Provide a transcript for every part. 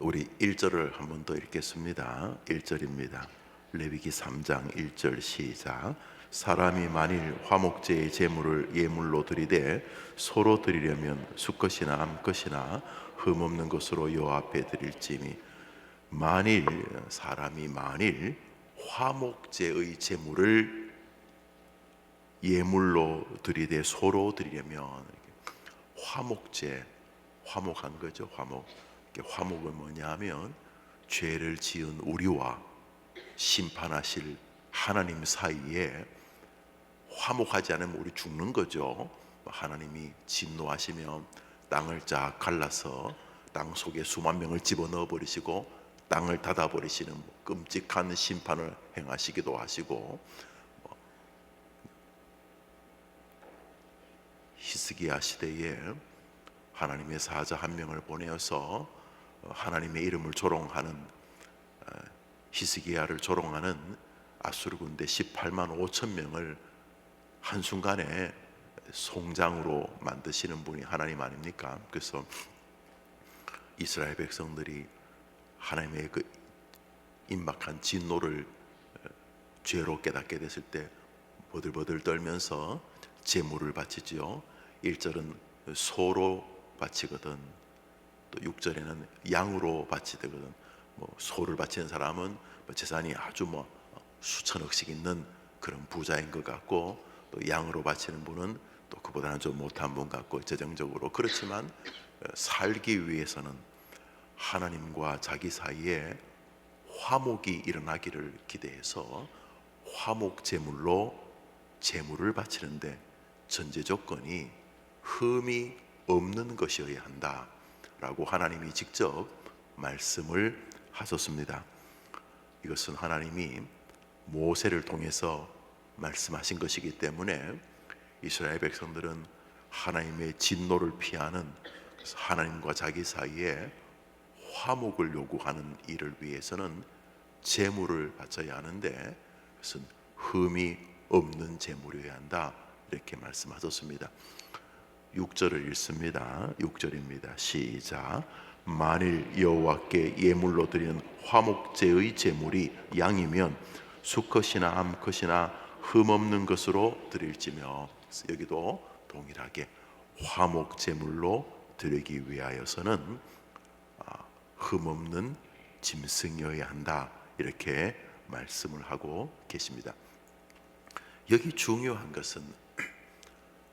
우리 1절을 한 번 더 읽겠습니다. 1절입니다. 레위기 3장 1절 시작. 사람이 만일 화목제의 제물을 예물로 드리되 소로 드리려면 수컷이나 암컷이나 흠없는 것으로 여호와 앞에 드릴지니, 만일 사람이 화목제의 제물을 예물로 드리되 소로 드리려면, 화목제, 화목한 거죠. 화목은 뭐냐 하면 죄를 지은 우리와 심판하실 하나님 사이에 화목하지 않으면 우리 죽는 거죠. 하나님이 진노하시면 땅을 쫙 갈라서 땅 속에 수만 명을 집어넣어 버리시고 땅을 닫아 버리시는 끔찍한 심판을 행하시기도 하시고, 히스기야 시대에 하나님의 사자 한 명을 보내어서 하나님의 이름을 조롱하는, 히스기야를 조롱하는 아수르 군대 18만 5천 명을 한순간에 송장으로 만드시는 분이 하나님 아닙니까? 그래서 이스라엘 백성들이 하나님의 그 임박한 진노를 죄로 깨닫게 됐을 때 버들버들 떨면서 제물을 바치지요. 1절은 소로 바치거든, 또 6절에는 양으로 바치거든. 소를 바치는 사람은 재산이 아주 수천억씩 있는 그런 부자인 것 같고, 또 양으로 바치는 분은 또 그보다는 좀 못한 분 같고, 재정적으로. 그렇지만 살기 위해서는 하나님과 자기 사이에 화목이 일어나기를 기대해서 화목 제물로 제물을 바치는데 전제 조건이 흠이 없는 것이어야 한다 라고 하나님이 직접 말씀을 하셨습니다. 이것은 하나님이 모세를 통해서 말씀하신 것이기 때문에 이스라엘 백성들은 하나님의 진노를 피하는, 하나님과 자기 사이에 화목을 요구하는 일을 위해서는 제물을 바쳐야 하는데, 그것은 흠이 없는 제물이어야 한다, 이렇게 말씀하셨습니다. 6절을 읽습니다. 6절입니다. 시작. 만일 여호와께 예물로 드리는 화목제의 제물이 양이면 수컷이나 암컷이나 흠없는 것으로 드릴지며, 여기도 동일하게 화목제물로 드리기 위하여서는 흠없는 짐승이어야 한다, 이렇게 말씀을 하고 계십니다. 여기 중요한 것은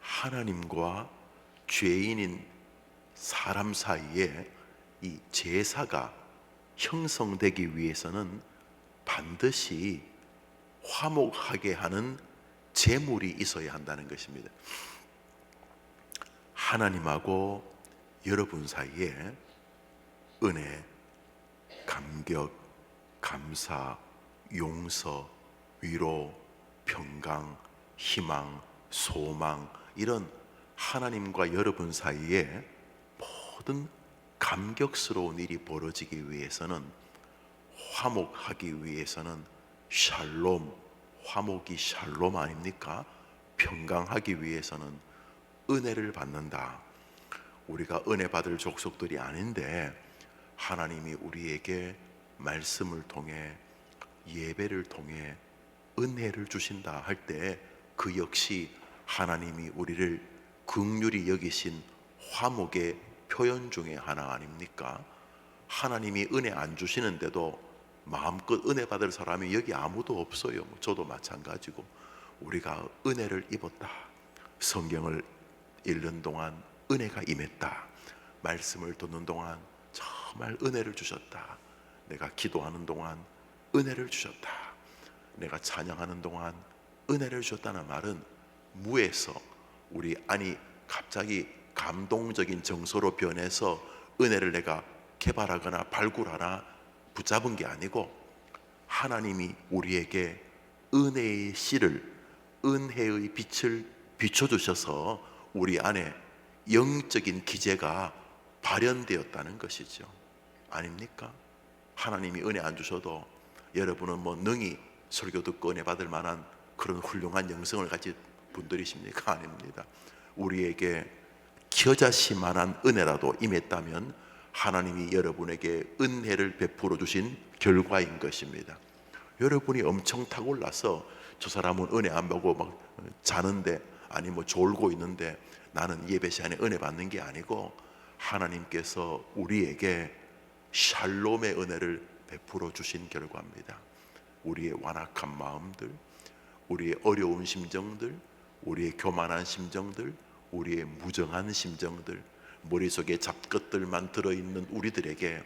하나님과 죄인인 사람 사이에 이 제사가 형성되기 위해서는 반드시 화목하게 하는 제물이 있어야 한다는 것입니다. 하나님하고 여러분 사이에 은혜, 감격, 감사, 용서, 위로, 평강, 희망, 소망, 이런 하나님과 여러분 사이에 모든 감격스러운 일이 벌어지기 위해서는, 화목하기 위해서는 샬롬, 화목이 샬롬 아닙니까? 평강하기 위해서는 은혜를 받는다. 우리가 은혜 받을 족속들이 아닌데 하나님이 우리에게 말씀을 통해, 예배를 통해 은혜를 주신다 할 때 그 역시 하나님이 우리를 긍휼히 여기신 화목의 표현 중에 하나 아닙니까? 하나님이 은혜 안 주시는데도 마음껏 은혜 받을 사람이 여기 아무도 없어요. 저도 마찬가지고. 우리가 은혜를 입었다, 성경을 읽는 동안 은혜가 임했다, 말씀을 듣는 동안 정말 은혜를 주셨다, 내가 기도하는 동안 은혜를 주셨다, 내가 찬양하는 동안 은혜를 주셨다는 말은 무에서 우리 안이 갑자기 감동적인 정서로 변해서 은혜를 내가 개발하거나 발굴하나 붙잡은 게 아니고, 하나님이 우리에게 은혜의 씨를, 은혜의 빛을 비춰주셔서 우리 안에 영적인 기제가 발현되었다는 것이죠. 아닙니까? 하나님이 은혜 안 주셔도 여러분은 능히 설교 듣고 은혜 받을 만한 그런 훌륭한 영성을 가진 분들이십니까? 아닙니다. 우리에게 겨자씨만한 은혜라도 임했다면 하나님이 여러분에게 은혜를 베풀어 주신 결과인 것입니다. 여러분이 엄청 탁올라서 저 사람은 은혜 안 받고 막 자는데, 아니 뭐 졸고 있는데 나는 예배 시간에 은혜 받는 게 아니고, 하나님께서 우리에게 샬롬의 은혜를 베풀어 주신 결과입니다. 우리의 완악한 마음들, 우리의 어려운 심정들, 우리의 교만한 심정들, 우리의 무정한 심정들, 머릿속에 잡것들만 들어있는 우리들에게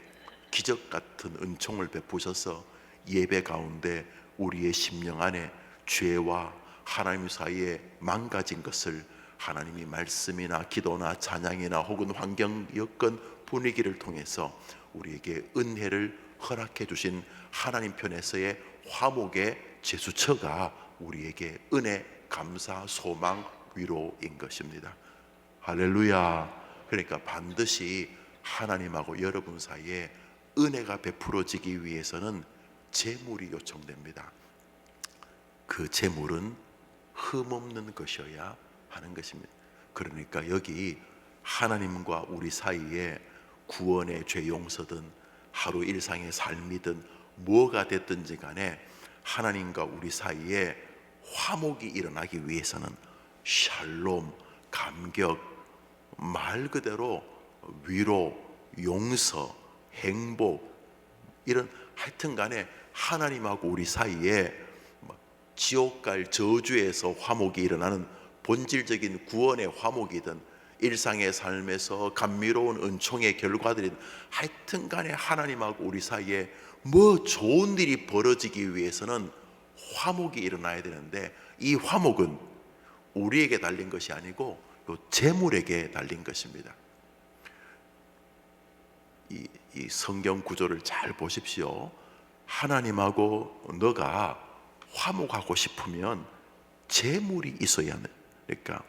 기적 같은 은총을 베푸셔서 예배 가운데 우리의 심령 안에 죄와 하나님 사이에 망가진 것을 하나님이 말씀이나 기도나 찬양이나 혹은 환경 여건 분위기를 통해서 우리에게 은혜를 허락해 주신 하나님 편에서의 화목의 제수처가 우리에게 은혜, 감사, 소망, 위로인 것입니다. 할렐루야. 그러니까 반드시 하나님하고 여러분 사이에 은혜가 베풀어지기 위해서는 제물이 요청됩니다. 그 제물은 흠없는 것이어야 하는 것입니다. 그러니까 여기 하나님과 우리 사이에 구원의 죄 용서든 하루 일상의 삶이든 뭐가 됐든지 간에 하나님과 우리 사이에 화목이 일어나기 위해서는 샬롬, 감격, 말 그대로 위로, 용서, 행복, 이런 하여튼 간에 하나님하고 우리 사이에 지옥 갈 저주에서 화목이 일어나는 본질적인 구원의 화목이든 일상의 삶에서 감미로운 은총의 결과들이든 하여튼 간에 하나님하고 우리 사이에 뭐 좋은 일이 벌어지기 위해서는 화목이 일어나야 되는데, 이 화목은 우리에게 달린 것이 아니고 요 재물에게 달린 것입니다. 이 성경 구조를 잘 보십시오. 하나님하고 너가 화목하고 싶으면 재물이 있어야 해. 그러니까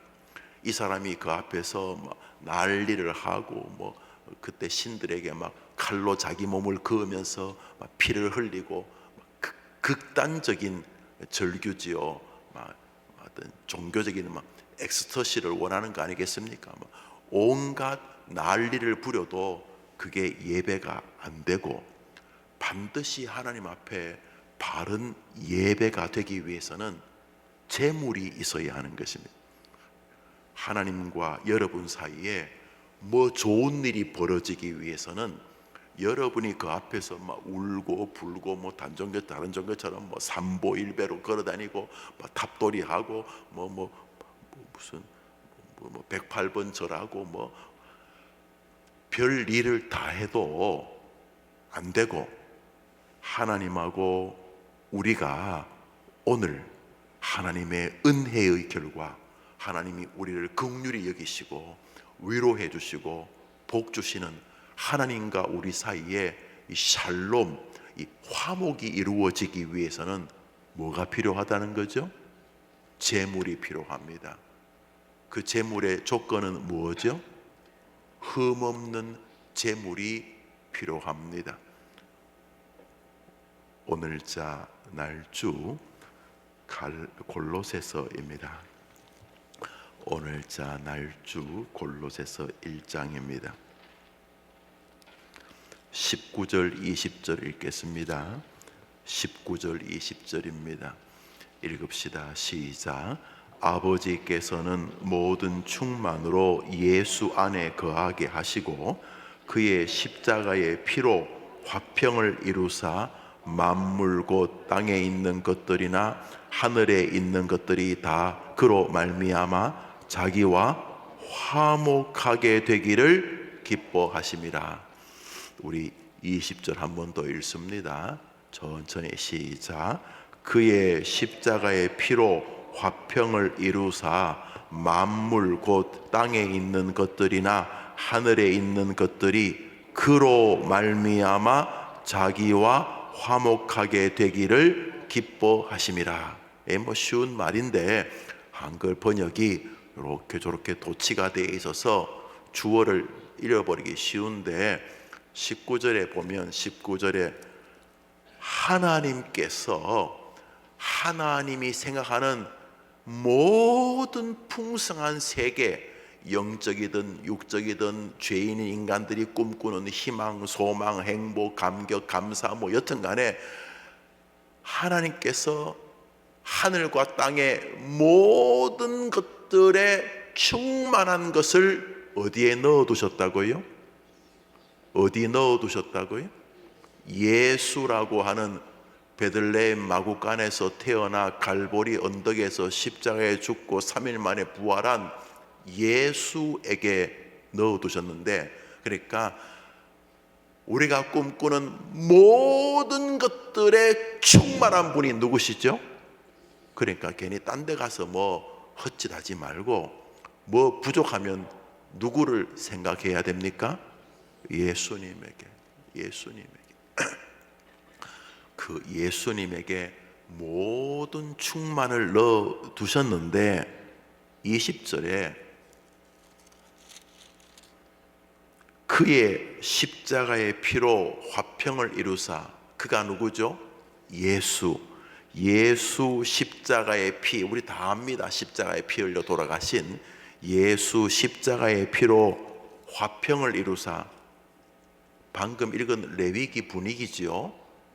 이 사람이 그 앞에서 막 난리를 하고 뭐 그때 신들에게 막 칼로 자기 몸을 그으면서 막 피를 흘리고 극단적인 절규지요, 막 어떤 종교적인 막 엑스터시를 원하는 거 아니겠습니까? 뭐 온갖 난리를 부려도 그게 예배가 안 되고, 반드시 하나님 앞에 바른 예배가 되기 위해서는 제물이 있어야 하는 것입니다. 하나님과 여러분 사이에 뭐 좋은 일이 벌어지기 위해서는 여러분이 그 앞에서 막 울고 불고 뭐 단종교 다른 종교처럼 뭐 삼보일배로 걸어다니고 뭐 탑돌이하고 무슨 108번 절하고 뭐 별 일을 다 해도 안 되고, 하나님하고 우리가 오늘 하나님의 은혜의 결과, 하나님이 우리를 긍휼히 여기시고 위로해 주시고 복 주시는 하나님과 우리 사이에 이 샬롬, 이 화목이 이루어지기 위해서는 뭐가 필요하다는 거죠? 제물이 필요합니다. 그 제물의 조건은 뭐죠? 흠없는 제물이 필요합니다. 오늘자 날주 골로새서입니다. 오늘자 날주 골로새서 1장입니다. 19절 20절 읽겠습니다. 19절 20절입니다. 읽읍시다. 시작. 아버지께서는 모든 충만으로 예수 안에 거하게 하시고 그의 십자가의 피로 화평을 이루사 만물 곧 땅에 있는 것들이나 하늘에 있는 것들이 다 그로 말미암아 자기와 화목하게 되기를 기뻐하심이라. 우리 20절 한 번 더 읽습니다. 천천히 시작. 그의 십자가의 피로 화평을 이루사 만물 곧 땅에 있는 것들이나 하늘에 있는 것들이 그로 말미암아 자기와 화목하게 되기를 기뻐하심이라. 뭐 쉬운 말인데 한글 번역이 이렇게 저렇게 도치가 되어 있어서 주어를 잃어버리기 쉬운데, 19절에 보면 19절에 하나님께서 하나님이 생각하는 모든 풍성한 세계, 영적이든 육적이든 죄인인 인간들이 꿈꾸는 희망, 소망, 행복, 감격, 감사 뭐 여튼간에 하나님께서 하늘과 땅의 모든 것들에 충만한 것을 어디에 넣어두셨다고요? 어디 넣어두셨다고요? 예수라고 하는 베들레헴 마구간에서 태어나 갈보리 언덕에서 십자가에 죽고 3일 만에 부활한 예수에게 넣어두셨는데, 그러니까 우리가 꿈꾸는 모든 것들에 충만한 분이 누구시죠? 그러니까 괜히 딴 데 가서 뭐 헛짓하지 말고 뭐 부족하면 누구를 생각해야 됩니까? 예수님에게. 그 예수님에게 모든 충만을 넣어 두셨는데 20절에 그의 십자가의 피로 화평을 이루사, 그가 누구죠? 예수 십자가의 피, 우리 다 압니다. 십자가의 피 흘려 돌아가신 예수 십자가의 피로 화평을 이루사. 방금 읽은 레위기 분위기지요.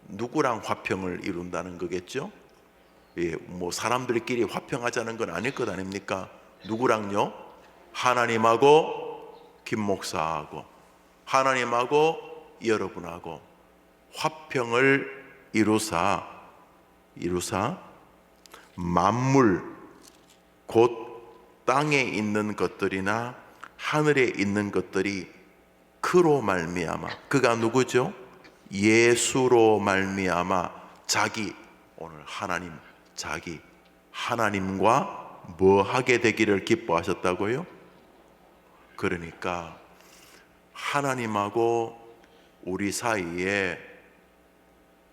누구랑 화평을 이룬다는 거겠죠? 예, 뭐 사람들끼리 화평하자는 건 아닐 것 아닙니까? 누구랑요? 하나님하고 김 목사하고 하나님하고 여러분하고 화평을 이루사 만물 곧 땅에 있는 것들이나 하늘에 있는 것들이 그로 말미암아, 그가 누구죠? 예수로 말미암아 자기, 오늘 하나님, 자기 하나님과 뭐 하게 되기를 기뻐하셨다고요? 그러니까 하나님하고 우리 사이에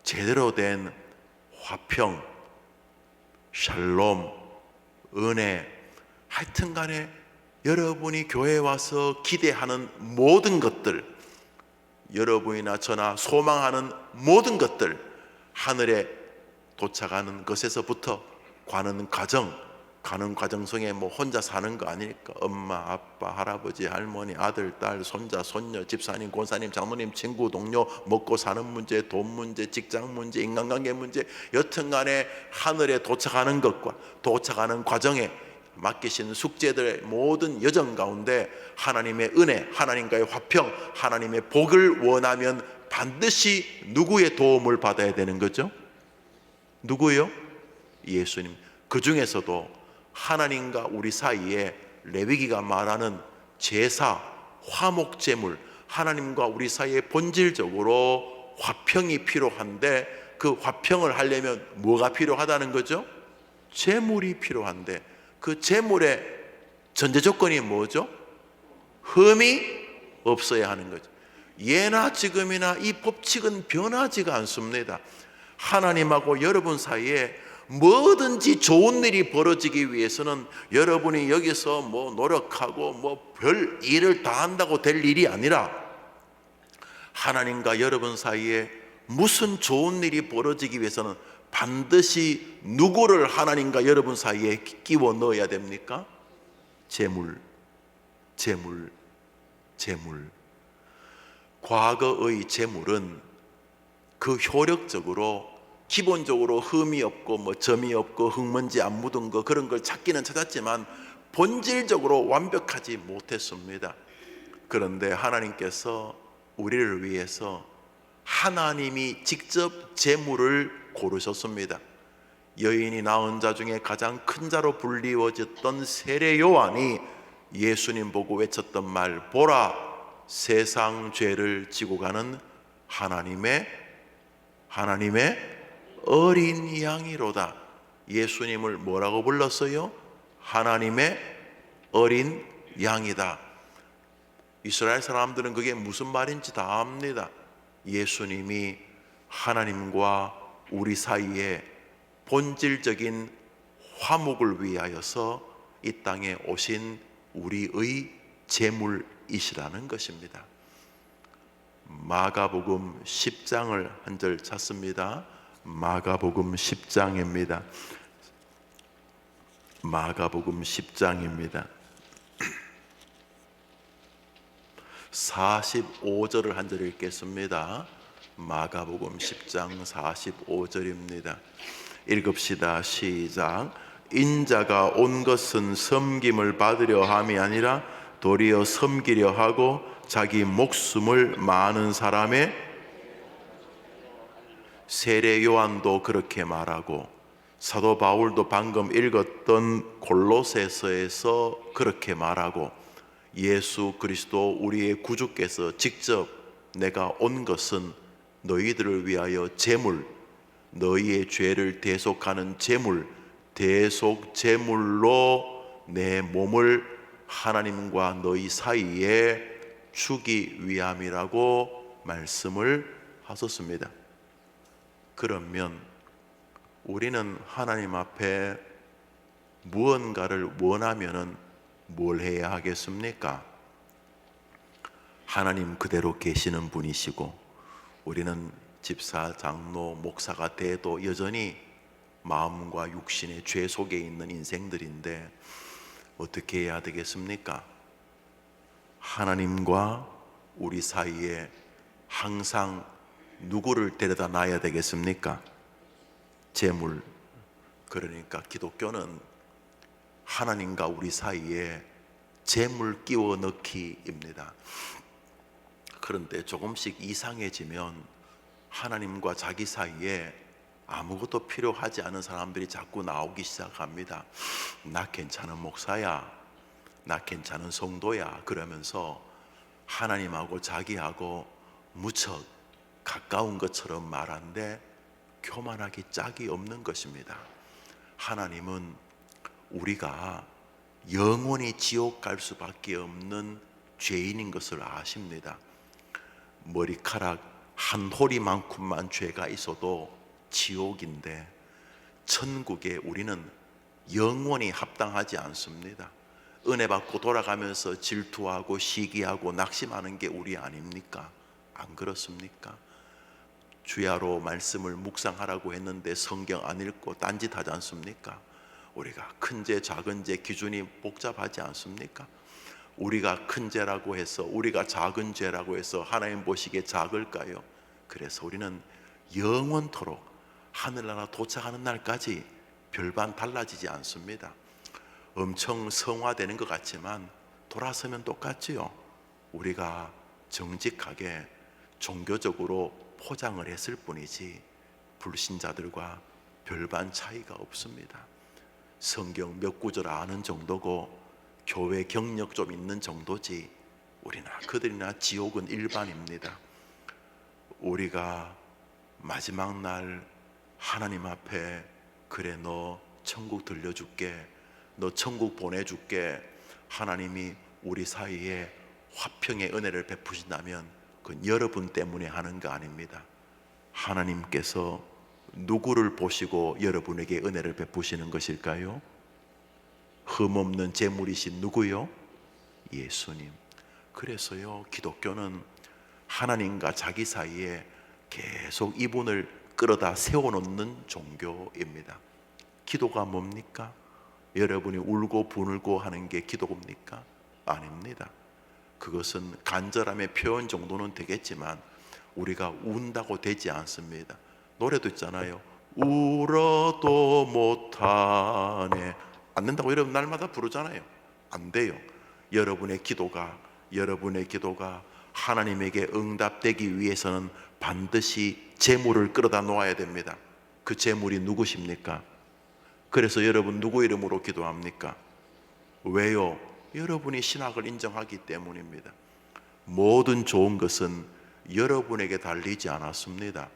제대로 된 화평, 샬롬, 은혜, 하여튼 간에 여러분이 교회에 와서 기대하는 모든 것들, 여러분이나 저나 소망하는 모든 것들, 하늘에 도착하는 것에서부터 가는 과정 속에 뭐 혼자 사는 거 아니니까 엄마, 아빠, 할아버지, 할머니, 아들, 딸, 손자, 손녀, 집사님, 권사님, 장모님, 친구, 동료, 먹고 사는 문제, 돈 문제, 직장 문제, 인간관계 문제, 여튼간에 하늘에 도착하는 것과 도착하는 과정에 맡기신 숙제들의 모든 여정 가운데 하나님의 은혜, 하나님과의 화평, 하나님의 복을 원하면 반드시 누구의 도움을 받아야 되는 거죠? 누구요? 예수님. 그 중에서도 하나님과 우리 사이에 레위기가 말하는 제사, 화목제물, 하나님과 우리 사이에 본질적으로 화평이 필요한데, 그 화평을 하려면 뭐가 필요하다는 거죠? 제물이 필요한데, 그 제물의 전제 조건이 뭐죠? 흠이 없어야 하는 거죠. 예나 지금이나 이 법칙은 변하지가 않습니다. 하나님하고 여러분 사이에 뭐든지 좋은 일이 벌어지기 위해서는 여러분이 여기서 뭐 노력하고 뭐 별 일을 다 한다고 될 일이 아니라, 하나님과 여러분 사이에 무슨 좋은 일이 벌어지기 위해서는 반드시 누구를 하나님과 여러분 사이에 끼워 넣어야 됩니까? 제물. 과거의 제물은 그 효력적으로 기본적으로 흠이 없고 뭐 점이 없고 흙먼지 안 묻은 거, 그런 걸 찾기는 찾았지만 본질적으로 완벽하지 못했습니다. 그런데 하나님께서 우리를 위해서 하나님이 직접 제물을 고르셨습니다. 여인이 낳은 자 중에 가장 큰 자로 불리워졌던 세례 요한이 예수님 보고 외쳤던 말, 보라, 세상 죄를 지고 가는 하나님의 어린 양이로다. 예수님을 뭐라고 불렀어요? 하나님의 어린 양이다. 이스라엘 사람들은 그게 무슨 말인지 다 압니다. 예수님이 하나님과 우리 사이에 본질적인 화목을 위하여서 이 땅에 오신 우리의 제물이시라는 것입니다. 마가복음 10장을 한 절 찾습니다. 마가복음 10장입니다. 마가복음 10장입니다. 45절을 한 절 읽겠습니다. 마가복음 10장 45절입니다. 읽읍시다. 시작. 인자가 온 것은 섬김을 받으려 함이 아니라 도리어 섬기려 하고 자기 목숨을 많은 사람의, 세례 요한도 그렇게 말하고 사도 바울도 방금 읽었던 골로새서에서 그렇게 말하고, 예수 그리스도 우리의 구주께서 직접 내가 온 것은 너희들을 위하여 제물, 너희의 죄를 대속하는 제물, 대속 제물로 내 몸을 하나님과 너희 사이에 주기 위함이라고 말씀을 하셨습니다. 그러면 우리는 하나님 앞에 무언가를 원하면은 뭘 해야 하겠습니까? 하나님 그대로 계시는 분이시고 우리는 집사, 장로, 목사가 돼도 여전히 마음과 육신의 죄 속에 있는 인생들인데 어떻게 해야 되겠습니까? 하나님과 우리 사이에 항상 누구를 데려다 놔야 되겠습니까? 재물. 그러니까 기독교는 하나님과 우리 사이에 재물 끼워 넣기입니다. 그런데 조금씩 이상해지면 하나님과 자기 사이에 아무것도 필요하지 않은 사람들이 자꾸 나오기 시작합니다. 나 괜찮은 목사야, 나 괜찮은 성도야, 그러면서 하나님하고 자기하고 무척 가까운 것처럼 말하는데 교만하기 짝이 없는 것입니다. 하나님은 우리가 영원히 지옥 갈 수밖에 없는 죄인인 것을 아십니다. 머리카락 한 호리만큼만 죄가 있어도 지옥인데 천국에 우리는 영원히 합당하지 않습니다. 은혜 받고 돌아가면서 질투하고 시기하고 낙심하는 게 우리 아닙니까? 안 그렇습니까? 주야로 말씀을 묵상하라고 했는데 성경 안 읽고 딴짓하지 않습니까? 우리가 큰 죄 작은 죄 기준이 복잡하지 않습니까? 우리가 큰 죄라고 해서, 우리가 작은 죄라고 해서 하나님 보시기에 작을까요? 그래서 우리는 영원토록 하늘나라 도착하는 날까지 별반 달라지지 않습니다. 엄청 성화되는 것 같지만 돌아서면 똑같지요. 우리가 정직하게 종교적으로 포장을 했을 뿐이지 불신자들과 별반 차이가 없습니다. 성경 몇 구절 아는 정도고 교회 경력 좀 있는 정도지 우리나 그들이나 지옥은 일반입니다. 우리가 마지막 날 하나님 앞에 그래 너 천국 들려줄게, 너 천국 보내줄게, 하나님이 우리 사이에 화평의 은혜를 베푸신다면 그건 여러분 때문에 하는 거 아닙니다. 하나님께서 누구를 보시고 여러분에게 은혜를 베푸시는 것일까요? 흠없는 제물이신 누구요? 예수님. 그래서요, 기독교는 하나님과 자기 사이에 계속 이분을 끌어다 세워놓는 종교입니다. 기도가 뭡니까? 여러분이 울고 부늘고 하는 게 기도입니까? 아닙니다. 그것은 간절함의 표현 정도는 되겠지만 우리가 운다고 되지 않습니다. 노래도 있잖아요. 울어도 못하네. 안 된다고 여러분 날마다 부르잖아요. 안 돼요. 여러분의 기도가 하나님에게 응답되기 위해서는 반드시 제물을 끌어다 놓아야 됩니다. 그 제물이 누구십니까? 그래서 여러분 누구 이름으로 기도합니까? 왜요? 여러분이 신학을 인정하기 때문입니다. 모든 좋은 것은 여러분에게 달리지 않았습니다.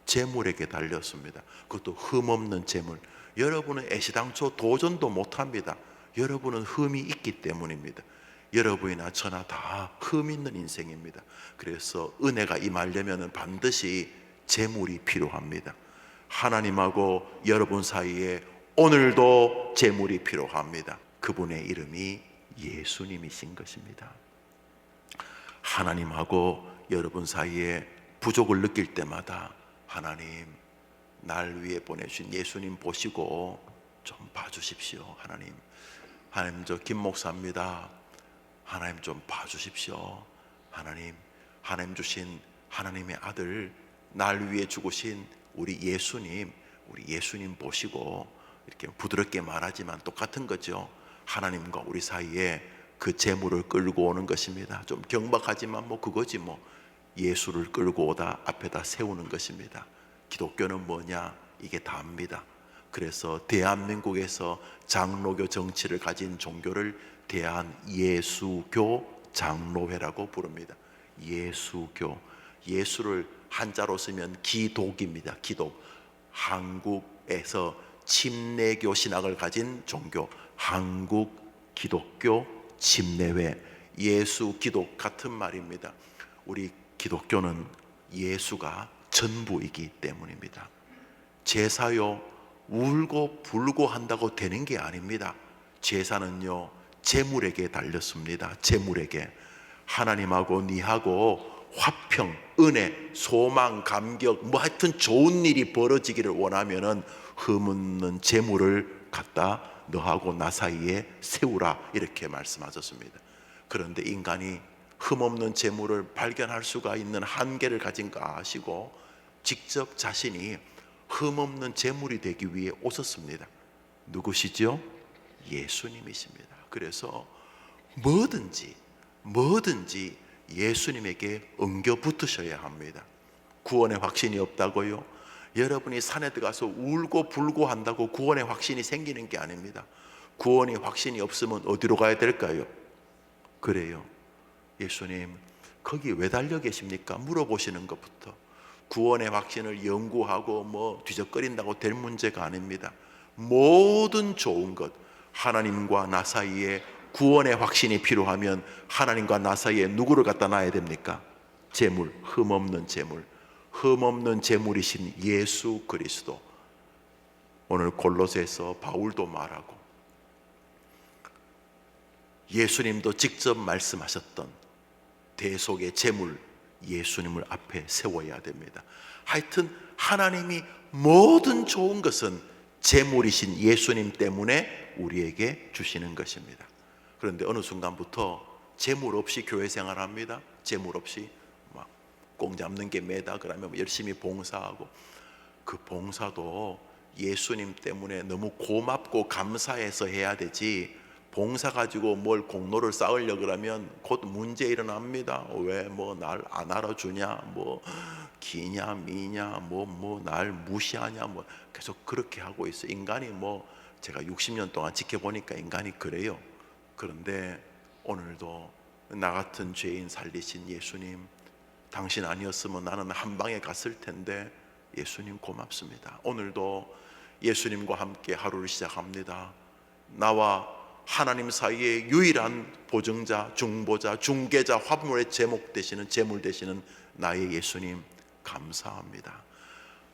재물에게 달렸습니다. 그것도 흠없는 재물. 여러분은 애시당초 도전도 못합니다. 여러분은 흠이 있기 때문입니다. 여러분이나 저나 다 흠 있는 인생입니다. 그래서 은혜가 임하려면 반드시 재물이 필요합니다. 하나님하고 여러분 사이에 오늘도 재물이 필요합니다. 그분의 이름이 예수님이신 것입니다. 하나님하고 여러분 사이에 부족을 느낄 때마다 하나님, 날 위해 보내주신 예수님 보시고 좀 봐주십시오. 하나님 저 김 목사입니다. 하나님 좀 봐주십시오. 하나님 주신 하나님의 아들, 날 위해 죽으신 우리 예수님 보시고, 이렇게 부드럽게 말하지만 똑같은 거죠. 하나님과 우리 사이에 그 재물을 끌고 오는 것입니다. 좀 경박하지만 그거지 뭐. 예수를 끌고 오다 앞에다 세우는 것입니다. 기독교는 뭐냐? 이게 다입니다. 그래서 대한민국에서 장로교 정치를 가진 종교를 대한예수교 장로회라고 부릅니다. 예수교, 예수를 한자로 쓰면 기독입니다. 기독. 한국에서 침례교 신학을 가진 종교, 한국 기독교 침례회, 예수 기독 같은 말입니다. 우리 기독교는 예수가 전부이기 때문입니다. 제사요, 울고 불고 한다고 되는 게 아닙니다. 제사는요, 재물에게 달렸습니다. 재물에게. 하나님하고 니하고 화평, 은혜, 소망, 감격, 하여튼 좋은 일이 벌어지기를 원하면은 흠없는 재물을 갖다 너하고 나 사이에 세우라, 이렇게 말씀하셨습니다. 그런데 인간이 흠없는 재물을 발견할 수가 있는 한계를 가진가 아시고 직접 자신이 흠없는 재물이 되기 위해 오셨습니다. 누구시죠? 예수님이십니다. 그래서 뭐든지 예수님에게 엉겨 붙으셔야 합니다. 구원의 확신이 없다고요? 여러분이 산에 들어가서 울고 불고 한다고 구원의 확신이 생기는 게 아닙니다. 구원의 확신이 없으면 어디로 가야 될까요? 그래요, 예수님 거기 왜 달려 계십니까? 물어보시는 것부터 구원의 확신을 연구하고 뒤적거린다고 될 문제가 아닙니다. 모든 좋은 것, 하나님과 나 사이에 구원의 확신이 필요하면 하나님과 나 사이에 누구를 갖다 놔야 됩니까? 재물, 흠없는 재물, 흠없는 재물이신 예수 그리스도. 오늘 골로새서 바울도 말하고 예수님도 직접 말씀하셨던 대속의 재물, 예수님을 앞에 세워야 됩니다. 하여튼 하나님이 모든 좋은 것은 재물이신 예수님 때문에 우리에게 주시는 것입니다. 그런데 어느 순간부터 재물 없이 교회 생활합니다. 재물 없이 꽁 잡는 게 매다 그러면 열심히 봉사하고, 그 봉사도 예수님 때문에 너무 고맙고 감사해서 해야 되지, 봉사 가지고 뭘 공로를 쌓으려 그러면 곧 문제 일어납니다. 왜 날 안 알아주냐, 기냐 미냐, 날 무시하냐, 계속 그렇게 하고 있어. 인간이 제가 60년 동안 지켜보니까 인간이 그래요. 그런데 오늘도 나 같은 죄인 살리신 예수님, 당신 아니었으면 나는 한 방에 갔을 텐데 예수님 고맙습니다. 오늘도 예수님과 함께 하루를 시작합니다. 나와 하나님 사이의 유일한 보증자, 중보자, 중개자, 화물의 제목 되시는, 재물 되시는 나의 예수님 감사합니다.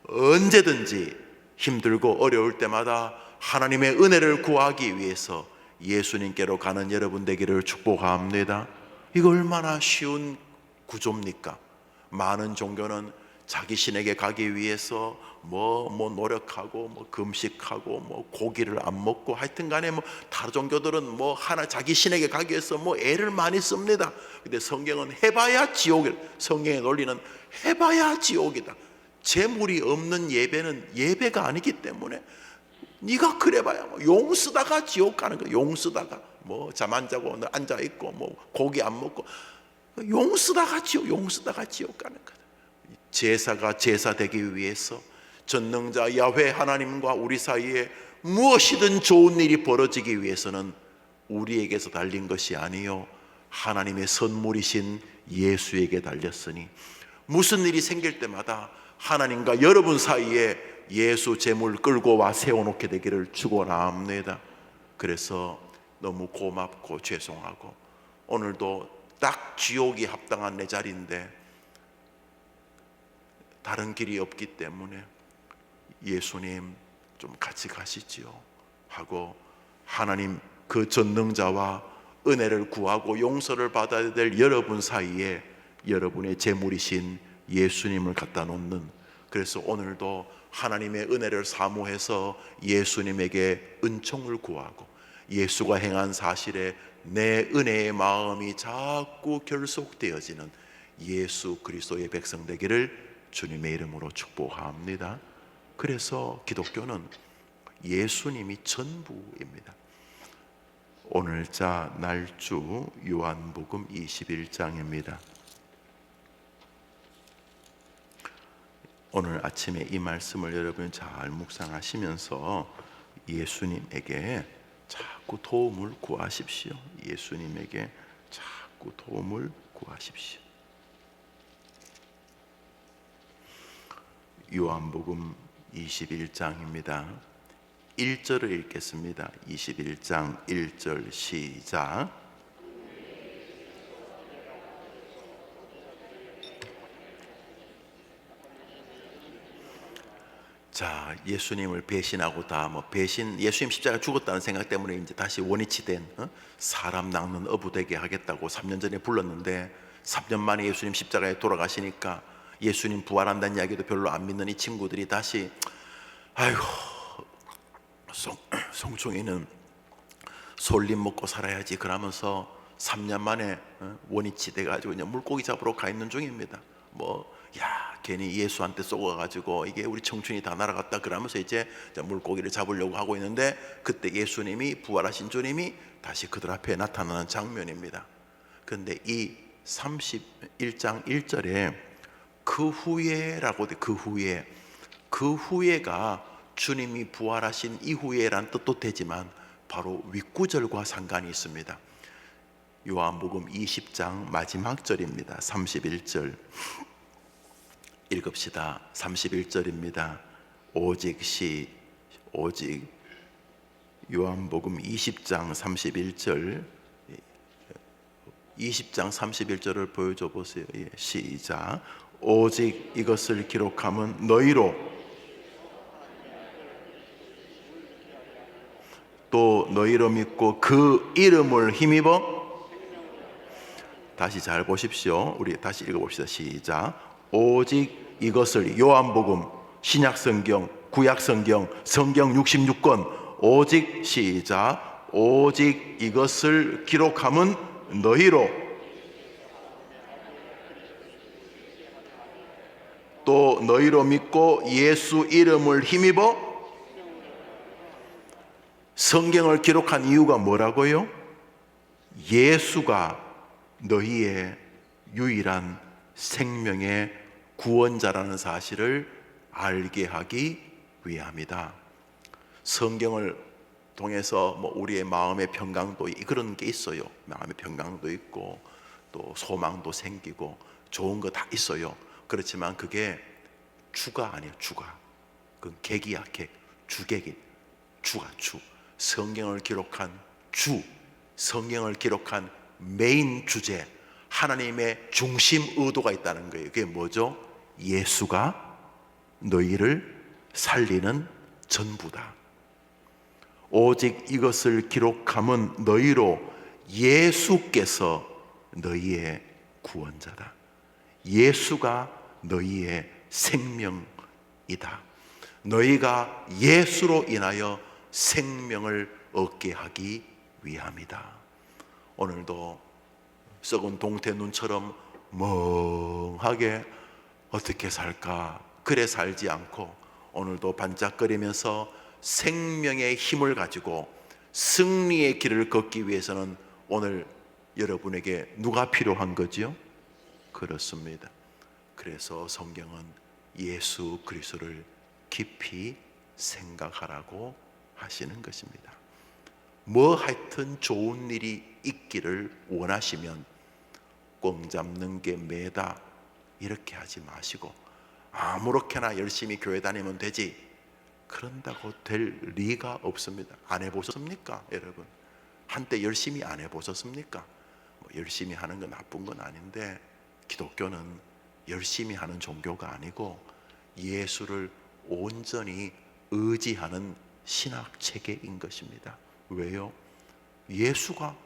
언제든지 힘들고 어려울 때마다 하나님의 은혜를 구하기 위해서 예수님께로 가는 여러분 되기를 축복합니다. 이거 얼마나 쉬운 구조입니까? 많은 종교는 자기 신에게 가기 위해서 노력하고 금식하고 고기를 안 먹고, 하여튼 간에 다른 종교들은 하나 자기 신에게 가기 위해서 애를 많이 씁니다. 근데 성경은 해봐야 지옥이다. 성경의 논리는 해봐야 지옥이다. 재물이 없는 예배는 예배가 아니기 때문에 네가 그래봐야 용 쓰다가 지옥 가는 거야. 용 쓰다가 잠 안 자고 앉아 있고 고기 안 먹고 용 쓰다가 지옥 가는 거야. 제사가 제사 되기 위해서 전능자 야훼 하나님과 우리 사이에 무엇이든 좋은 일이 벌어지기 위해서는 우리에게서 달린 것이 아니요 하나님의 선물이신 예수에게 달렸으니, 무슨 일이 생길 때마다 하나님과 여러분 사이에 예수 재물 끌고 와 세워놓게 되기를 축원합니다. 그래서 너무 고맙고 죄송하고, 오늘도 딱 지옥이 합당한 내 자리인데 다른 길이 없기 때문에 예수님 좀 같이 가시지요 하고 하나님 그 전능자와 은혜를 구하고 용서를 받아야 될 여러분 사이에 여러분의 재물이신 예수님을 갖다 놓는, 그래서 오늘도 하나님의 은혜를 사모해서 예수님에게 은총을 구하고 예수가 행한 사실에 내 은혜의 마음이 자꾸 결속되어지는 예수 그리스도의 백성 되기를 주님의 이름으로 축복합니다. 그래서 기독교는 예수님이 전부입니다. 오늘자 날주 요한복음 21장입니다. 오늘 아침에 이 말씀을 여러분 잘 묵상하시면서 예수님에게 자꾸 도움을 구하십시오. 예수님에게 자꾸 도움을 구하십시오. 요한복음 21장입니다. 1절을 읽겠습니다. 21장 1절 시작. 자, 예수님을 배신하고 다 예수님 십자가 죽었다는 생각 때문에 이제 다시 원위치 된 사람 낚는 어부 되게 하겠다고 3년 전에 불렀는데 3년 만에 예수님 십자가에 돌아가시니까 예수님 부활한다는 이야기도 별로 안 믿는 이 친구들이 다시 아이고 송충이는 솔림 먹고 살아야지 그러면서 3년 만에 원위치 돼가지고 이제 물고기 잡으러 가 있는 중입니다. 괜히 예수한테 쏘아가지고 이게 우리 청춘이 다 날아갔다 그러면서 이제 물고기를 잡으려고 하고 있는데 그때 예수님이 부활하신 주님이 다시 그들 앞에 나타나는 장면입니다. 그런데 이 31장 1절에 그 후에라고 돼. 그 후에가 주님이 부활하신 이후에란 뜻도 되지만 바로 윗구절과 상관이 있습니다. 요한복음 20장 마지막 절입니다. 31절 읽읍시다. 31절입니다. 오직 요한복음 20장 31절 20장 31절을 보여줘 보세요. 시작. 오직 이것을 기록함은 너희로 또 너희로 믿고 그 이름을 힘입어. 다시 잘 보십시오. 우리 다시 읽어봅시다. 시작. 오직 이것을 요한복음, 신약성경, 구약성경, 성경 66권 오직 시작. 오직 이것을 기록함은 너희로 또 너희로 믿고 예수 이름을 힘입어. 성경을 기록한 이유가 뭐라고요? 예수가 너희의 유일한 생명의 구원자라는 사실을 알게 하기 위함이다. 성경을 통해서 우리의 마음의 평강도 그런 게 있어요. 마음의 평강도 있고 또 소망도 생기고 좋은 거 다 있어요. 그렇지만 그게 주가 아니에요. 주가 그건 객이야. 주객이 주가 주. 성경을 기록한 주, 성경을 기록한 메인 주제, 하나님의 중심 의도가 있다는 거예요. 그게 뭐죠? 예수가 너희를 살리는 전부다. 오직 이것을 기록함은 너희로 예수께서 너희의 구원자다. 예수가 너희의 생명이다. 너희가 예수로 인하여 생명을 얻게 하기 위함이다. 오늘도 썩은 동태 눈처럼 멍하게 어떻게 살까 그래 살지 않고 오늘도 반짝거리면서 생명의 힘을 가지고 승리의 길을 걷기 위해서는 오늘 여러분에게 누가 필요한 거지요? 그렇습니다. 그래서 성경은 예수 그리스도를 깊이 생각하라고 하시는 것입니다. 하여튼 좋은 일이 있기를 원하시면 꽝 잡는 게 매다 이렇게 하지 마시고 아무렇게나 열심히 교회 다니면 되지 그런다고 될 리가 없습니다. 안 해보셨습니까 여러분? 한때 열심히 안 해보셨습니까? 열심히 하는 건 나쁜 건 아닌데 기독교는 열심히 하는 종교가 아니고 예수를 온전히 의지하는 신학 체계인 것입니다. 왜요? 예수가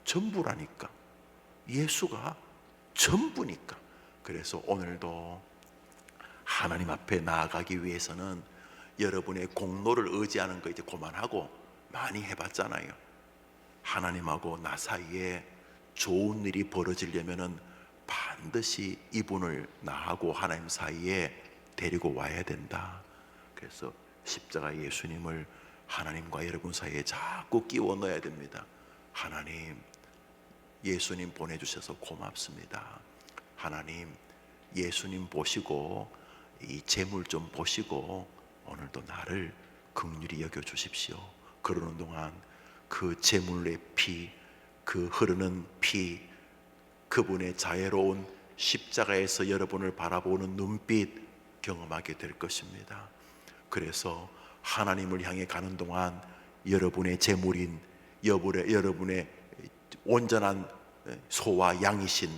전부라니까. 예수가 전부니까. 그래서 오늘도 하나님 앞에 나아가기 위해서는 여러분의 공로를 의지하는 거 이제 그만하고 많이 해봤잖아요. 하나님하고 나 사이에 좋은 일이 벌어지려면은 반드시 이분을 나하고 하나님 사이에 데리고 와야 된다. 그래서 십자가 예수님을 하나님과 여러분 사이에 자꾸 끼워 넣어야 됩니다. 하나님, 예수님 보내주셔서 고맙습니다. 하나님, 예수님 보시고 이 재물 좀 보시고 오늘도 나를 긍휼히 여겨 주십시오. 그러는 동안 그 재물의 피, 그 흐르는 피, 그분의 자애로운 십자가에서 여러분을 바라보는 눈빛 경험하게 될 것입니다. 그래서 하나님을 향해 가는 동안 여러분의 재물인 여러분의 온전한 소와 양이신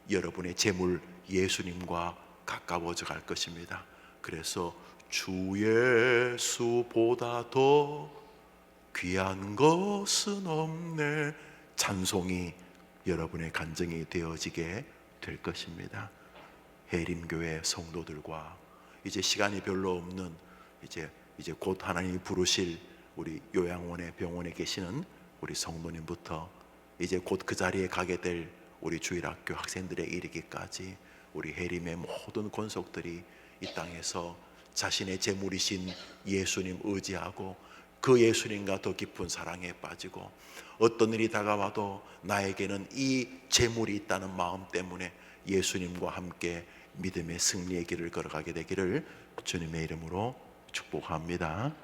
여러분의 재물 예수님과 가까워져 갈 것입니다. 그래서 주 예수보다 더 귀한 것은 없네 찬송이 여러분의 간증이 되어지게 될 것입니다. 해림교회 성도들과 이제 시간이 별로 없는 이제 곧 하나님이 부르실 우리 요양원의 병원에 계시는 우리 성도님부터 이제 곧 그 자리에 가게 될 우리 주일학교 학생들에 이르기까지 우리 해림의 모든 권속들이 이 땅에서 자신의 재물이신 예수님 의지하고 그 예수님과 더 깊은 사랑에 빠지고 어떤 일이 다가와도 나에게는 이 재물이 있다는 마음 때문에 예수님과 함께 믿음의 승리의 길을 걸어가게 되기를 주님의 이름으로 축복합니다.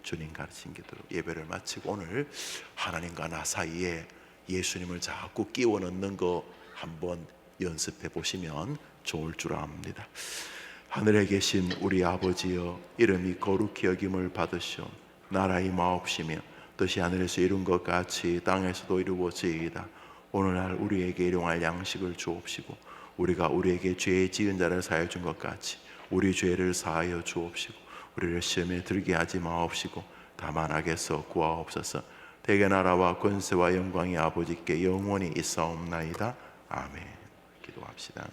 주님 가르친 기도로 예배를 마치고 오늘 하나님과 나 사이에 예수님을 자꾸 끼워 넣는 거 한번 연습해 보시면 좋을 줄 압니다. 하늘에 계신 우리 아버지여, 이름이 거룩히 여김을 받으시오. 나라의 마옵시며 뜻이 하늘에서 이룬 것 같이 땅에서도 이루어지이다. 오늘날 우리에게 일용할 양식을 주옵시고 우리가 우리에게 죄 지은 자를 사하여 준 것 같이 우리 죄를 사하여 주옵시고 우리를 시험에 들게 하지 마옵시고 다만 악에서 구하옵소서. 대개 나라와 권세와 영광이 아버지께 영원히 있사옵나이다. 아멘. 기도합시다.